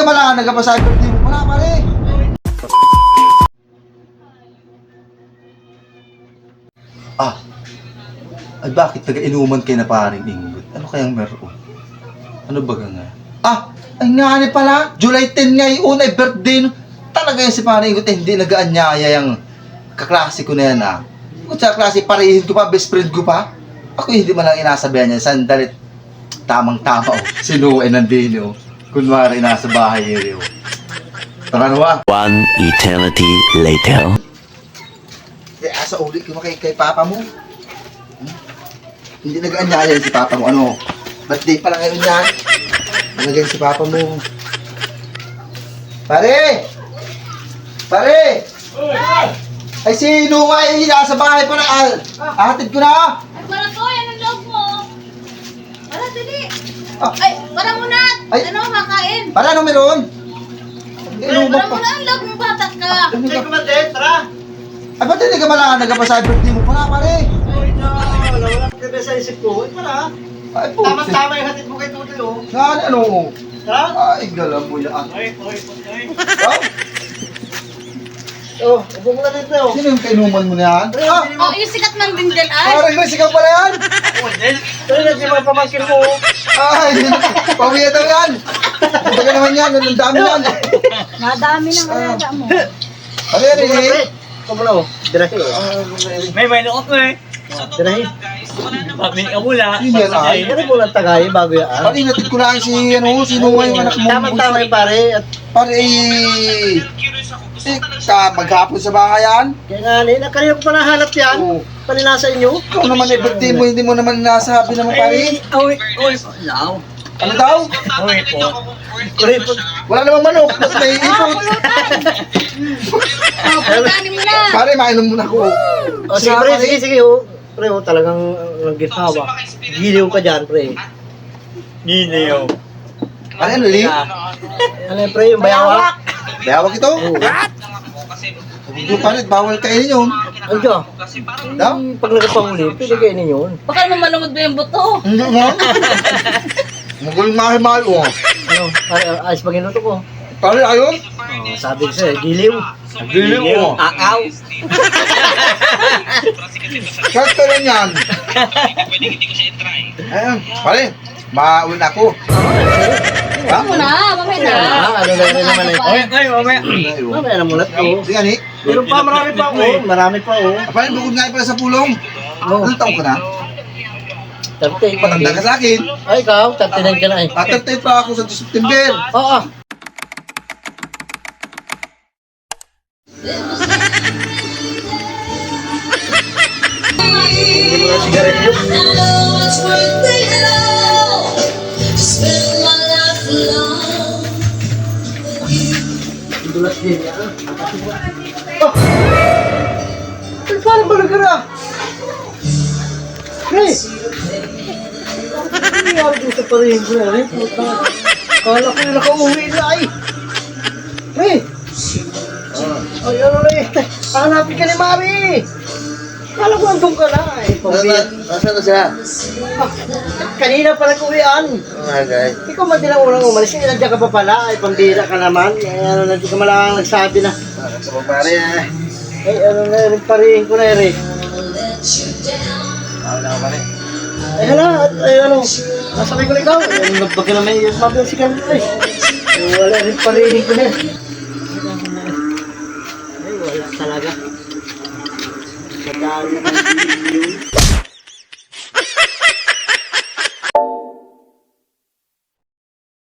ka malang nagpapasabi birthday mo pala, pare. Ah, ay bakit taga-inuman kayo na paring Ingot? Ano kayang meron? Ano ba nga? Ah, ay nga ni pala, July 10 nga yung ay birthday. Talaga yan si paring Ingot, hindi nag-aanyaya yung kaklase ko na yan ah. Kung sa klase, parehin ko pa, best friend ko pa. Ako hindi man lang inasabihan niya, sandalit tamang-tama oh. Sinuwi nandini oh. Kunwari nasa bahay yun oh. Tara. One eternity later. Asa ulit ko kay papa mo. Hindi nag-aanyaya si papa mo. Ano? Birthday pa lang ngayon yan. Nalagay si papa mo. Pare! Pare! Ay si Nuway, nasa bahay pa na. Ahatid ko na. Ay, para ko, yan ang loob mo. Para, dali. Ah. Ay, para muna. Ay. Ano, makain. Para ano meron? Ay, para muna ang loob mo, batak ka. Ay, ba't hindi ka malang nagpapasabi birthday mo pala, pare? Wala ka sa isip ko. Para. Ay, po. Tama yung hatid mo kay Tutoy, oh. Ano? Tara. Ay, galang mo yan. Oy. Oh, Oh, upo mo na dito, oh. sino yung kainuman mo na yan? Ah, Oh, yung sikat man din dyan, ay. parang nasigaw pala yan. Ito yung mga pamangkin mo, oh. Ay, pawiya daw yan. Ito ka naman yan, ang dami yan. Madami ng alaga mo. Ano yan, Upo mo na, eh? pre. Upo mo na, oh. Dirahi, oh. May ako eh. Dirahi. Pabili ka mula. Sino yan, ay? Ano mo lang tagay bago yan? Pare, inatid ko na si, sino nga yung anak mo. Tama-tama yung pare. At Pare, maghapon sa bahayan. kaya nga, kanina ko pa nahanap yan. Oo. Kanina sa inyo. Ikaw naman ay birthday mo, hindi mo naman nasabi naman, pare. Oy, lao. Ano daw? Oy po. Pare, Wala namang manok, mas may ipot. Oh, pagkanin mo na. Pare, mainom muna ko. oh, sige, pre, sige, oh. Pre, oh, talagang nag-ginawa. Giliw ka dyan, pre. Giniyo. Pare, ano, Lee? Ano yung pre, yung bayawak? Bayawag ito? Hindi, pare, bawal kainin yun. Ano dyan? Daw? Pag nagpanguli, pwede kainin yun. Baka naman malungod mo yung buto. Hindi nga. Magaling mahal-mahal, oh. Ano, pare, ayos ba ginuto ko? Pare, ayun. Oh, sabi ko sa'yo, giliw. Giliw, oh. Akaw. Sakto lang yan. Ayun, pare, maun ako. Ha? Ano na, mamaya na. Ano na rin naman eh. Oy, mamaya. Mamaya na muna to. Sige, Nick. Meron pa, marami pa oh. Marami pa oh. Pare, bukod nga pala sa pulong. Anong taong ka na? 38 Patanda ka sa akin. Ay, ikaw, 39 ka na eh. At pa ako sa September. Oo. Hindi mo na sigarilyo. Dulas din yan. Oh! Ay, parang balaga na. Hey! Ano nangyari dito sa parehin ko na rin? Kala ko yung nakauwi na ay. Hey! Ay, ano na eh. Hanapin ka ni Mari. Kala ko andun ka na eh. Nasaan na siya? Kanina pa nag-uwian. Okay. Ikaw madilang unang umalis. Nandiyan ka pa pala. Ay, pambira ka naman. Ano, nandiyan ka malang nagsabi na. Sa pare eh. Ay, ano na rin, parehin ko na Eric. Wala ka pare. Ay, hala. Ay, ano. Nasabi ko na ikaw. Ay, nagbag ka na may sabi si Carlo eh. Ay, wala rin parehin ko na. Ay, wala talaga. Sa dami ng video.